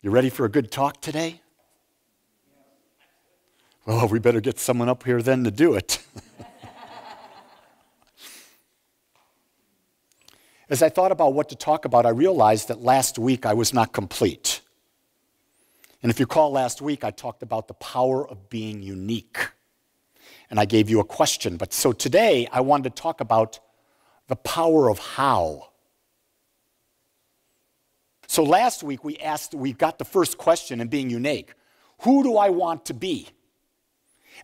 You ready for a good talk today? Well, we better get someone up here then to do it. As I thought about what to talk about, I realized that last week I was not complete. And if you recall last week, I talked about the power of being unique. And I gave you a question. But so today, I wanted to talk about the power of how. So last week, we got the first question in being unique. Who do I want to be?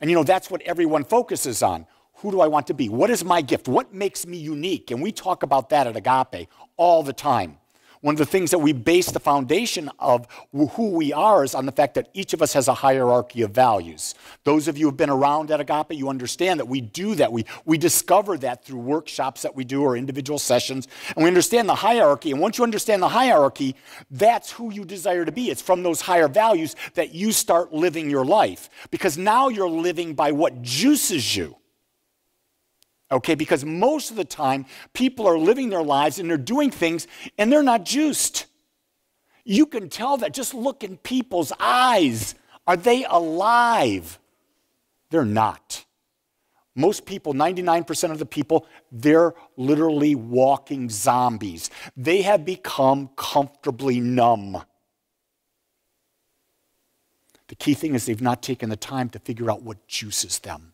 And you know, that's what everyone focuses on. Who do I want to be? What is my gift? What makes me unique? And we talk about that at Agape all the time. One of the things that we base the foundation of who we are is on the fact that each of us has a hierarchy of values. Those of you who have been around at Agape, you understand that we do that. We discover that through workshops that we do or individual sessions. And we understand the hierarchy. And once you understand the hierarchy, that's who you desire to be. It's from those higher values that you start living your life. Because now you're living by what juices you. Okay, because most of the time, people are living their lives and they're doing things and they're not juiced. You can tell that. Just look in people's eyes. Are they alive? They're not. Most people, 99% of the people, they're literally walking zombies. They have become comfortably numb. The key thing is they've not taken the time to figure out what juices them.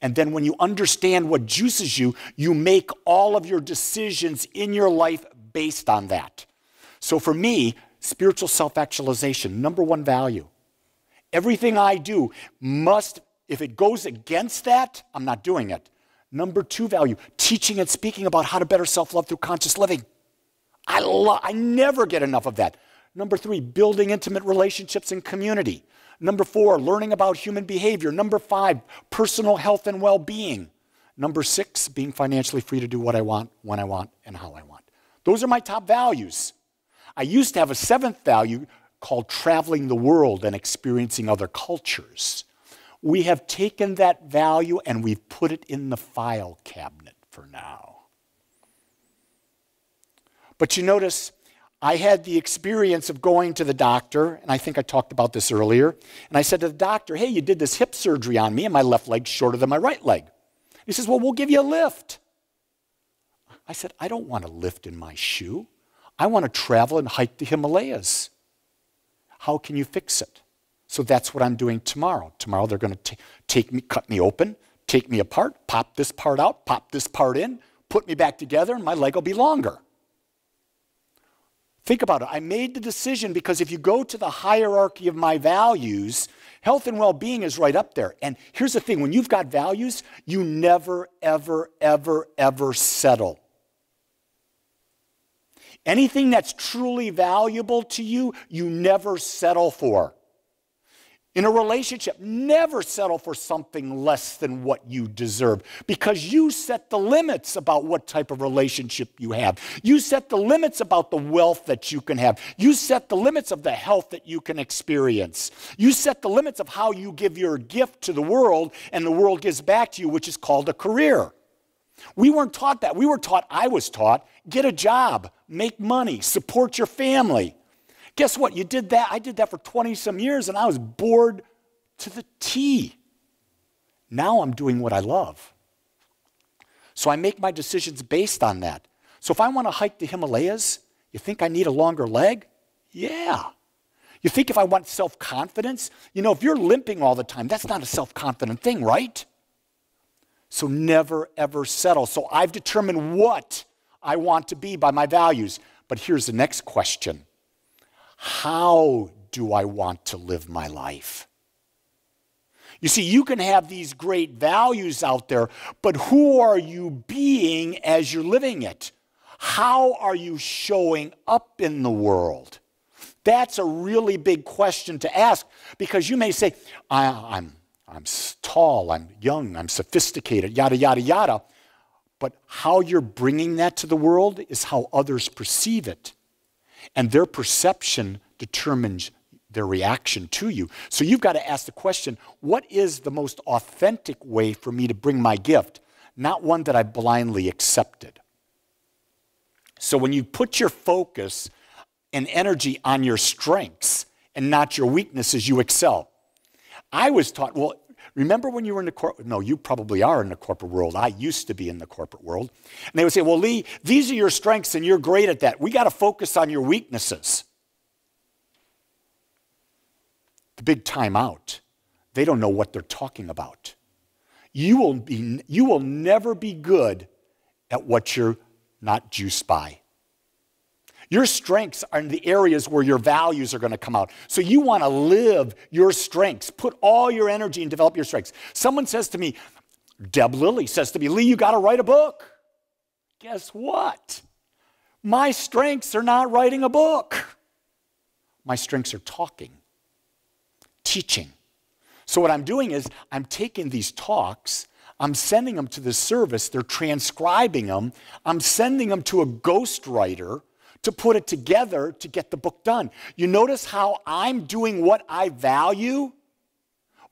And then when you understand what juices you, you make all of your decisions in your life based on that. So for me, spiritual self-actualization, number one value. Everything I do must, if it goes against that, I'm not doing it. Number two value, teaching and speaking about how to better self-love through conscious living. I never get enough of that. Number three, building intimate relationships and community. Number four, learning about human behavior. Number five, personal health and well-being. Number six, being financially free to do what I want, when I want, and how I want. Those are my top values. I used to have a seventh value called traveling the world and experiencing other cultures. We have taken that value and we've put it in the file cabinet for now. But you notice, I had the experience of going to the doctor, and I think I talked about this earlier, and I said to the doctor, hey, you did this hip surgery on me, and my left leg's shorter than my right leg. He says, well, we'll give you a lift. I said, I don't want a lift in my shoe. I want to travel and hike the Himalayas. How can you fix it? So that's what I'm doing tomorrow. Tomorrow they're going to cut me open, take me apart, pop this part out, pop this part in, put me back together, and my leg will be longer. Think about it. I made the decision because if you go to the hierarchy of my values, health and well-being is right up there. And here's the thing. When you've got values, you never, ever, ever, ever settle. Anything that's truly valuable to you, you never settle for. In a relationship, never settle for something less than what you deserve because you set the limits about what type of relationship you have. You set the limits about the wealth that you can have. You set the limits of the health that you can experience. You set the limits of how you give your gift to the world and the world gives back to you, which is called a career. We weren't taught that. I was taught, get a job, make money, support your family. Guess what? You did that. I did that for 20-some years, and I was bored to the T. Now I'm doing what I love. So I make my decisions based on that. So if I want to hike the Himalayas, you think I need a longer leg? Yeah. You think if I want self-confidence? You know, if you're limping all the time, that's not a self-confident thing, right? So never, ever settle. So I've determined what I want to be by my values. But here's the next question. How do I want to live my life? You see, you can have these great values out there, but who are you being as you're living it? How are you showing up in the world? That's a really big question to ask because you may say, I'm tall, I'm young, I'm sophisticated, yada, yada, yada. But how you're bringing that to the world is how others perceive it. And their perception determines their reaction to you. So you've got to ask the question, what is the most authentic way for me to bring my gift? Not one that I blindly accepted. So when you put your focus and energy on your strengths and not your weaknesses you excel. I was taught, well, remember when you were in the corporate, no, you probably are in the corporate world. I used to be in the corporate world. And they would say, well, Lee, these are your strengths and you're great at that. We got to focus on your weaknesses. The big time out. They don't know what they're talking about. You will never be good at what you're not juiced by. Your strengths are in the areas where your values are going to come out. So you want to live your strengths. Put all your energy and develop your strengths. Someone says to me, Deb Lilly says to me, Lee, you got to write a book. Guess what? My strengths are not writing a book. My strengths are talking, teaching. So what I'm doing is I'm taking these talks, I'm sending them to the service, they're transcribing them, I'm sending them to a ghostwriter to put it together to get the book done. You notice how I'm doing what I value,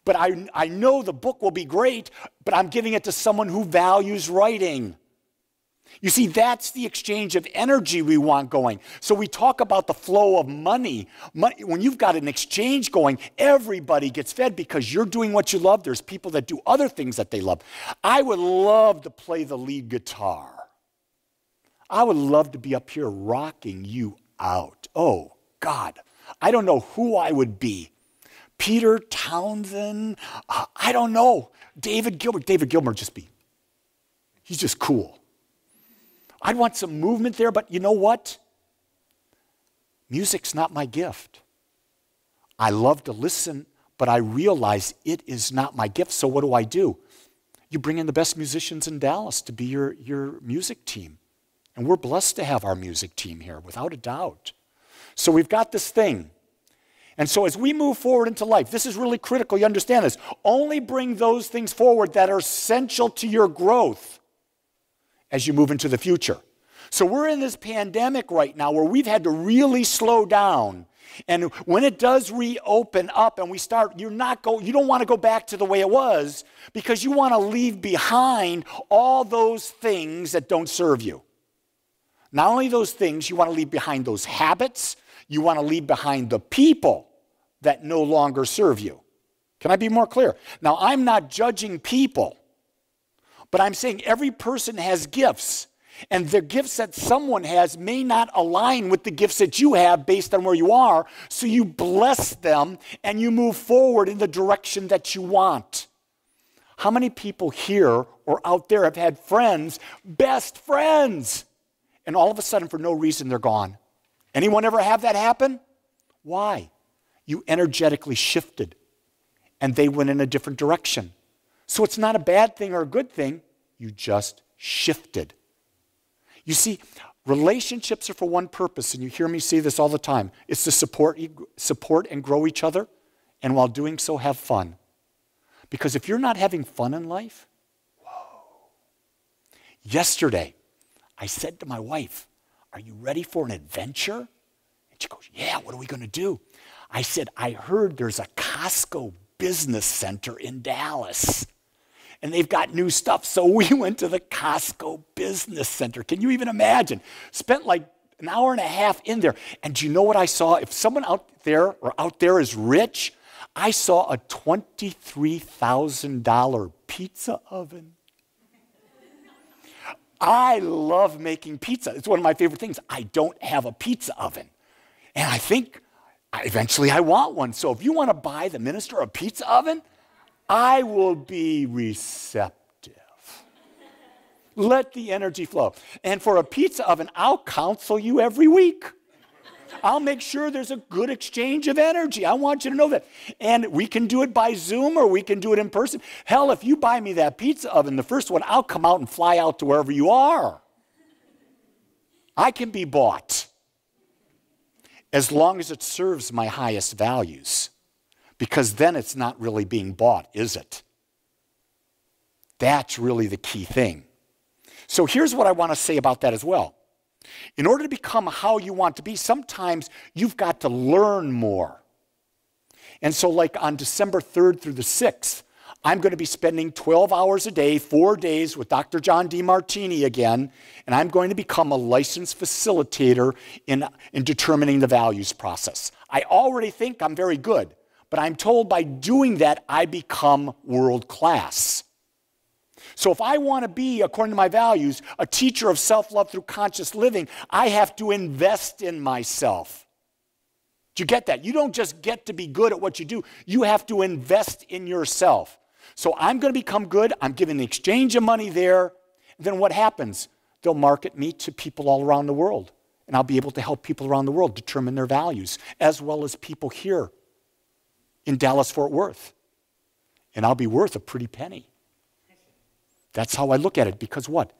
but I know the book will be great, but I'm giving it to someone who values writing. You see, that's the exchange of energy we want going. So we talk about the flow of money. When you've got an exchange going, everybody gets fed because you're doing what you love. There's people that do other things that they love. I would love to play the lead guitar. I would love to be up here rocking you out. Oh, God. I don't know who I would be. Peter Townsend? I don't know. David Gilbert. David Gilbert he's just cool. I'd want some movement there, but you know what? Music's not my gift. I love to listen, but I realize it is not my gift, so what do? You bring in the best musicians in Dallas to be your music team. And we're blessed to have our music team here, without a doubt. So we've got this thing. And so as we move forward into life, this is really critical, you understand this. Only bring those things forward that are essential to your growth as you move into the future. So we're in this pandemic right now where we've had to really slow down. And when it does reopen up and we start, you don't want to go back to the way it was because you want to leave behind all those things that don't serve you. Not only those things, you want to leave behind those habits, you want to leave behind the people that no longer serve you. Can I be more clear? Now, I'm not judging people. But I'm saying every person has gifts, and the gifts that someone has may not align with the gifts that you have based on where you are, so you bless them and you move forward in the direction that you want. How many people here or out there have had friends, best friends, and all of a sudden for no reason they're gone? Anyone ever have that happen? Why? You energetically shifted, and they went in a different direction. So it's not a bad thing or a good thing. You just shifted. You see, relationships are for one purpose, and you hear me say this all the time. It's to support and grow each other, and while doing so, have fun. Because if you're not having fun in life, whoa. Yesterday, I said to my wife, are you ready for an adventure? And she goes, yeah, what are we going to do? I said, I heard there's a Costco business center in Dallas. And they've got new stuff. So we went to the Costco Business Center. Can you even imagine? Spent like an hour and a half in there. And do you know what I saw? If someone out there is rich, I saw a $23,000 pizza oven. I love making pizza. It's one of my favorite things. I don't have a pizza oven. And I think eventually I want one. So if you want to buy the minister a pizza oven, I will be receptive. Let the energy flow. And for a pizza oven, I'll counsel you every week. I'll make sure there's a good exchange of energy. I want you to know that. And we can do it by Zoom or we can do it in person. Hell, if you buy me that pizza oven, the first one, I'll come out and fly out to wherever you are. I can be bought as long as it serves my highest values. Because then it's not really being bought, is it? That's really the key thing. So here's what I want to say about that as well. In order to become how you want to be, sometimes you've got to learn more. And so like on December 3rd through the 6th, I'm going to be spending 12 hours a day, 4 days with Dr. John DeMartini again, and I'm going to become a licensed facilitator in determining the values process. I already think I'm very good, but I'm told by doing that, I become world class. So if I want to be, according to my values, a teacher of self-love through conscious living, I have to invest in myself. Do you get that? You don't just get to be good at what you do. You have to invest in yourself. So I'm going to become good. I'm giving the exchange of money there. And then what happens? They'll market me to people all around the world. And I'll be able to help people around the world determine their values, as well as people here in Dallas-Fort Worth. And I'll be worth a pretty penny. That's how I look at it, because what?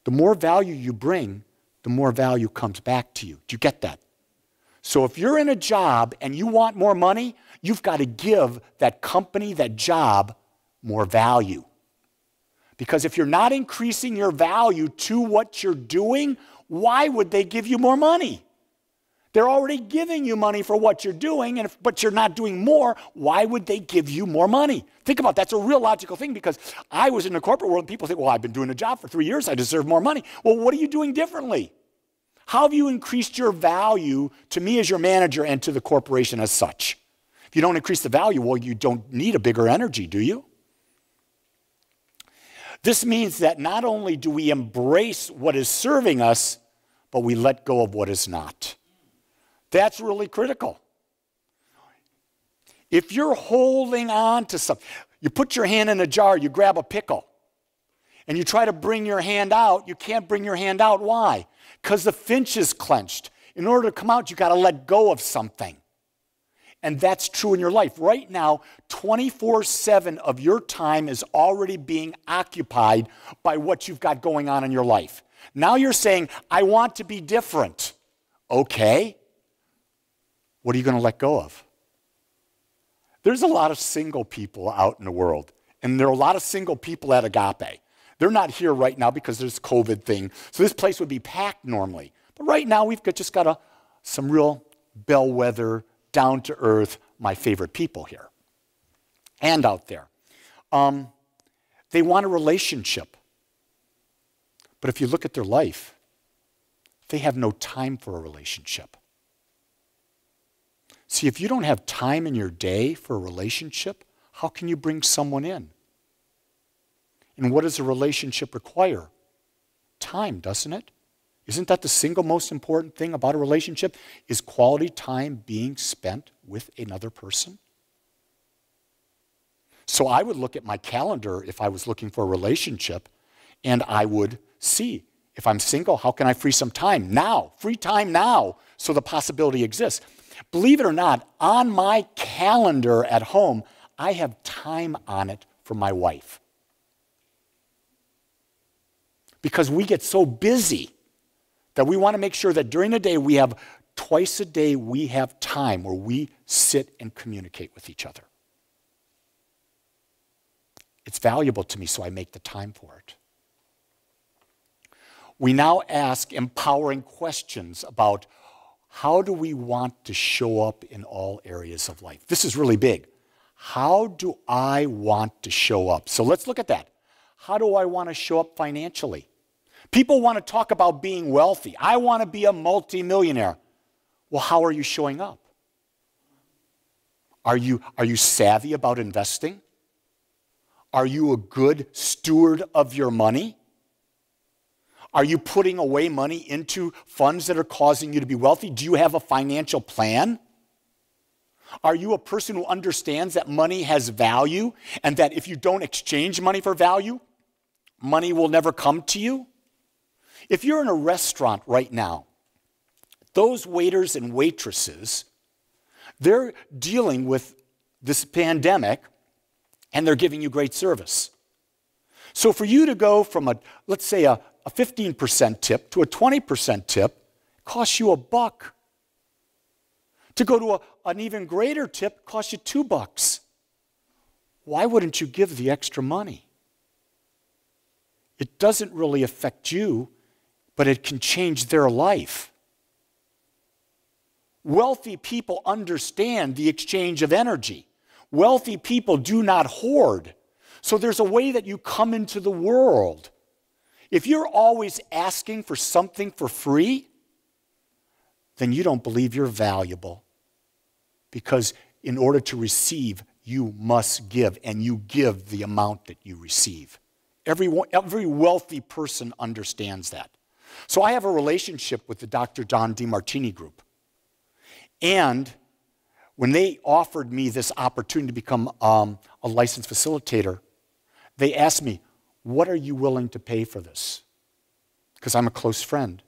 The more value you bring, the more value comes back to you. Do you get that? So if you're in a job and you want more money, you've got to give that company, that job, more value. Because if you're not increasing your value to what you're doing, why would they give you more money? They're already giving you money for what you're doing, but you're not doing more. Why would they give you more money? Think about it. That's a real logical thing, because I was in the corporate world and people think, well, I've been doing a job for 3 years. I deserve more money. Well, what are you doing differently? How have you increased your value to me as your manager and to the corporation as such? If you don't increase the value, well, you don't need a bigger energy, do you? This means that not only do we embrace what is serving us, but we let go of what is not. That's really critical. If you're holding on to something, you put your hand in a jar, you grab a pickle, and you try to bring your hand out, you can't bring your hand out. Why? Because the pinch is clenched. In order to come out, you got to let go of something. And that's true in your life. Right now, 24/7 of your time is already being occupied by what you've got going on in your life. Now you're saying, I want to be different. Okay. What are you going to let go of? There's a lot of single people out in the world, and there are a lot of single people at Agape. They're not here right now because there's COVID thing, so this place would be packed normally. But right now, we've just got some real bellwether, down-to-earth, my favorite people here and out there. They want a relationship. But if you look at their life, they have no time for a relationship. See, if you don't have time in your day for a relationship, how can you bring someone in? And what does a relationship require? Time, doesn't it? Isn't that the single most important thing about a relationship? Is quality time being spent with another person? So I would look at my calendar if I was looking for a relationship, and I would see, if I'm single, how can I free some time now? Free time now, so the possibility exists. Believe it or not, on my calendar at home, I have time on it for my wife. Because we get so busy that we want to make sure that during the day we have, twice a day we have time where we sit and communicate with each other. It's valuable to me, so I make the time for it. We now ask empowering questions about how do we want to show up in all areas of life? This is really big. How do I want to show up? So let's look at that. How do I want to show up financially? People want to talk about being wealthy. I want to be a multimillionaire. Well, how are you showing up? Are you savvy about investing? Are you a good steward of your money? Are you putting away money into funds that are causing you to be wealthy? Do you have a financial plan? Are you a person who understands that money has value and that if you don't exchange money for value, money will never come to you? If you're in a restaurant right now, those waiters and waitresses, they're dealing with this pandemic and they're giving you great service. So for you to go from let's say a 15% tip to a 20% tip costs you $1. To go to an even greater tip costs you $2. Why wouldn't you give the extra money? It doesn't really affect you, but it can change their life. Wealthy people understand the exchange of energy. Wealthy people do not hoard. So there's a way that you come into the world. If you're always asking for something for free, then you don't believe you're valuable. Because in order to receive, you must give, and you give the amount that you receive. Every wealthy person understands that. So I have a relationship with the Dr. John DeMartini group. And when they offered me this opportunity to become a licensed facilitator, they asked me, what are you willing to pay for this? Because I'm a close friend.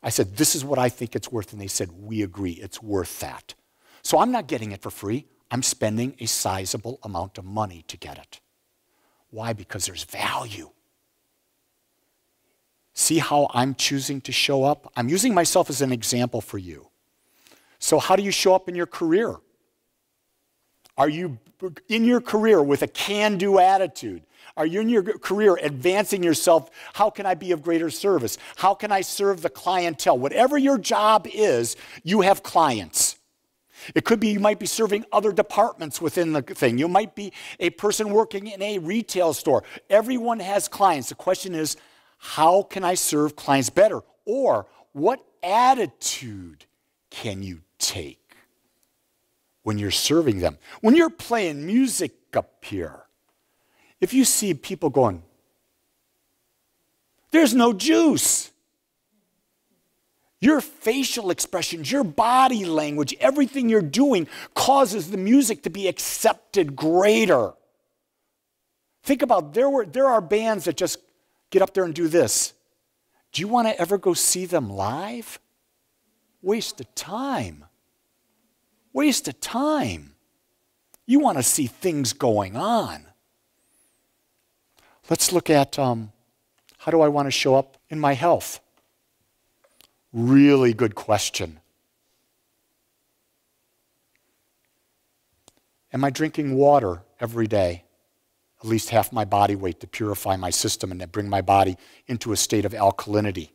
I said, this is what I think it's worth. And they said, we agree, it's worth that. So I'm not getting it for free. I'm spending a sizable amount of money to get it. Why? Because there's value. See how I'm choosing to show up? I'm using myself as an example for you. So how do you show up in your career? Are you in your career with a can-do attitude? Are you in your career advancing yourself? How can I be of greater service? How can I serve the clientele? Whatever your job is, you have clients. It could be you might be serving other departments within the thing. You might be a person working in a retail store. Everyone has clients. The question is, how can I serve clients better? Or what attitude can you take when you're serving them? When you're playing music up here, if you see people going, there's no juice. Your facial expressions, your body language, everything you're doing causes the music to be accepted greater. Think about, there are bands that just get up there and do this. Do you want to ever go see them live? Waste of time. Waste of time. You want to see things going on. Let's look at how do I want to show up in my health? Really good question. Am I drinking water every day? At least half my body weight to purify my system and to bring my body into a state of alkalinity?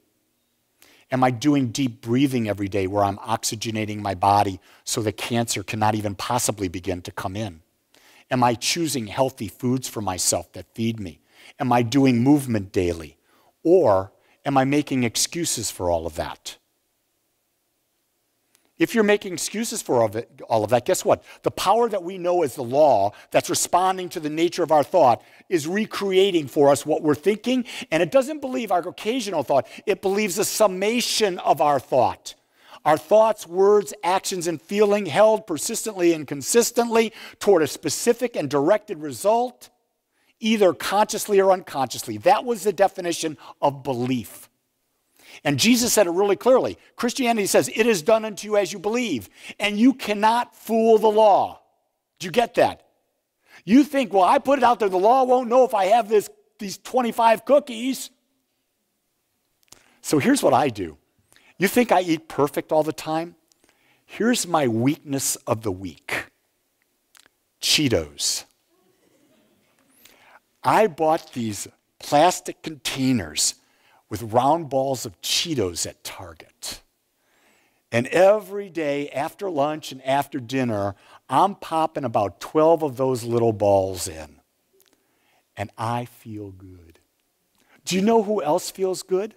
Am I doing deep breathing every day where I'm oxygenating my body so that cancer cannot even possibly begin to come in? Am I choosing healthy foods for myself that feed me? Am I doing movement daily? Or am I making excuses for all of that? If you're making excuses for all of that, guess what? The power that we know as the law that's responding to the nature of our thought is recreating for us what we're thinking, and it doesn't believe our occasional thought. It believes the summation of our thought. Our thoughts, words, actions, and feeling held persistently and consistently toward a specific and directed result, either consciously or unconsciously. That was the definition of belief. And Jesus said it really clearly. Christianity says, it is done unto you as you believe. And you cannot fool the law. Do you get that? You think, well, I put it out there, the law won't know if I have these 25 cookies. So here's what I do. You think I eat perfect all the time? Here's my weakness of the week. Cheetos. I bought these plastic containers with round balls of Cheetos at Target. And every day after lunch and after dinner, I'm popping about 12 of those little balls in. And I feel good. Do you know who else feels good?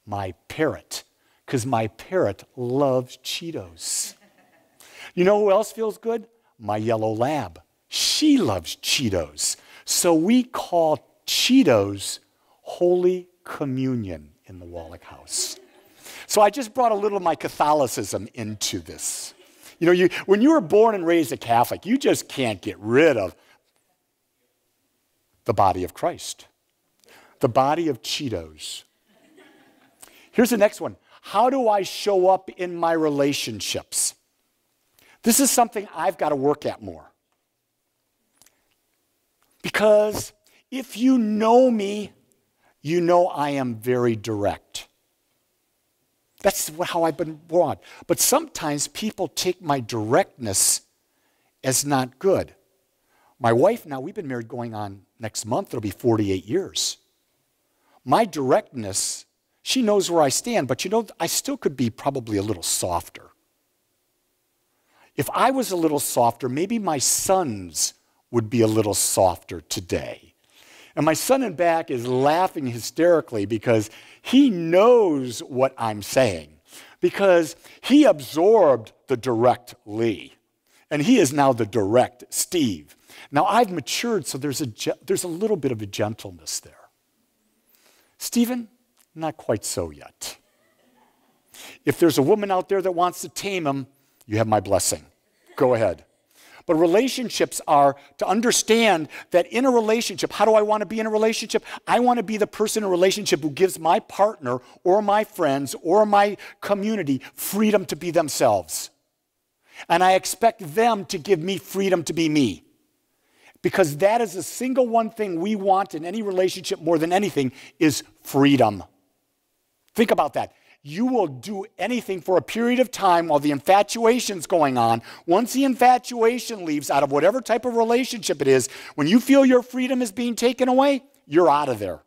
My parrot. Because my parrot loves Cheetos. You know who else feels good? My yellow lab. She loves Cheetos. So we call Cheetos Holy Communion in the Wolak house. So I just brought a little of my Catholicism into this. You know, when you were born and raised a Catholic, you just can't get rid of the body of Christ. The body of Cheetos. Here's the next one. How do I show up in my relationships? This is something I've got to work at more. Because if you know me, you know I am very direct. That's how I've been brought. But sometimes people take my directness as not good. My wife now, we've been married going on next month, it'll be 48 years. My directness, she knows where I stand, but you know, I still could be probably a little softer. If I was a little softer, maybe my sons would be a little softer today. And my son in back is laughing hysterically because he knows what I'm saying. Because he absorbed the direct Lee. And he is now the direct Steve. Now, I've matured, so there's a little bit of a gentleness there. Stephen, not quite so yet. If there's a woman out there that wants to tame him, you have my blessing. Go ahead. But relationships are to understand that in a relationship, how do I want to be in a relationship? I want to be the person in a relationship who gives my partner or my friends or my community freedom to be themselves. And I expect them to give me freedom to be me. Because that is the single one thing we want in any relationship more than anything is freedom. Think about that. You will do anything for a period of time while the infatuation's going on. Once the infatuation leaves out of whatever type of relationship it is, when you feel your freedom is being taken away, you're out of there.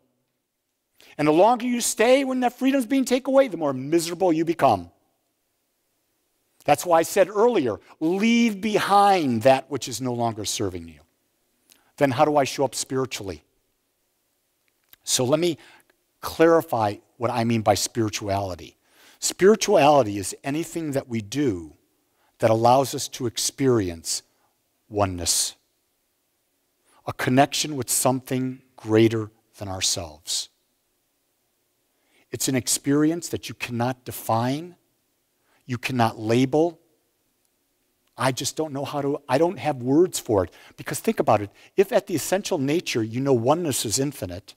And the longer you stay when that freedom is being taken away, the more miserable you become. That's why I said earlier, leave behind that which is no longer serving you. Then how do I show up spiritually? So let me clarify what I mean by spirituality. Spirituality is anything that we do that allows us to experience oneness, a connection with something greater than ourselves. It's an experience that you cannot define, you cannot label. I just don't know I don't have words for it. Because think about it, if at the essential nature you know oneness is infinite,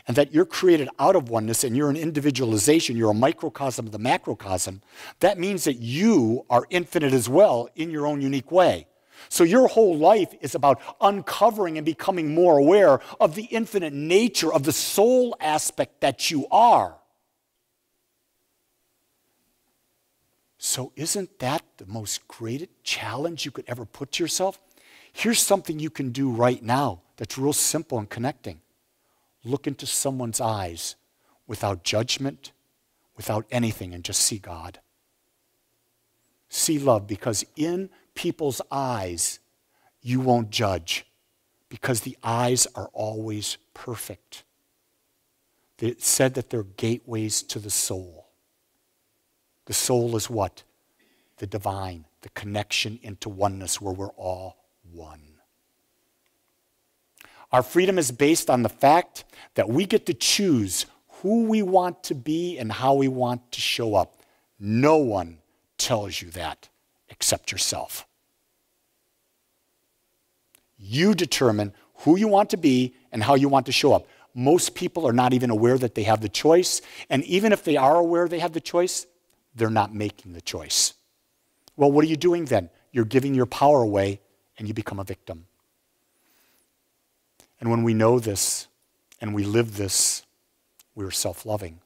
and that you're created out of oneness and you're an individualization, you're a microcosm of the macrocosm, that means that you are infinite as well in your own unique way. So your whole life is about uncovering and becoming more aware of the infinite nature of the soul aspect that you are. So isn't that the most great challenge you could ever put to yourself? Here's something you can do right now that's real simple and connecting. Look into someone's eyes without judgment, without anything, and just see God. See love, because in people's eyes, you won't judge, because the eyes are always perfect. It said that they're gateways to the soul. The soul is what? The divine, the connection into oneness where we're all one. Our freedom is based on the fact that we get to choose who we want to be and how we want to show up. No one tells you that except yourself. You determine who you want to be and how you want to show up. Most people are not even aware that they have the choice, and even if they are aware they have the choice, they're not making the choice. Well, what are you doing then? You're giving your power away and you become a victim. And when we know this and we live this, we're self-loving.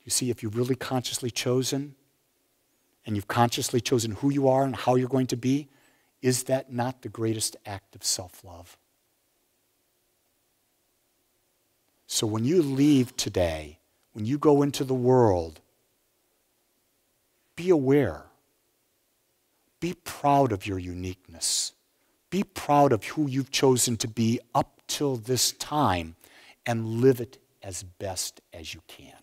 You see, if you've really consciously chosen, and you've consciously chosen who you are and how you're going to be, is that not the greatest act of self-love? So when you leave today, when you go into the world, be aware. Be proud of your uniqueness. Be proud of who you've chosen to be up till this time and live it as best as you can.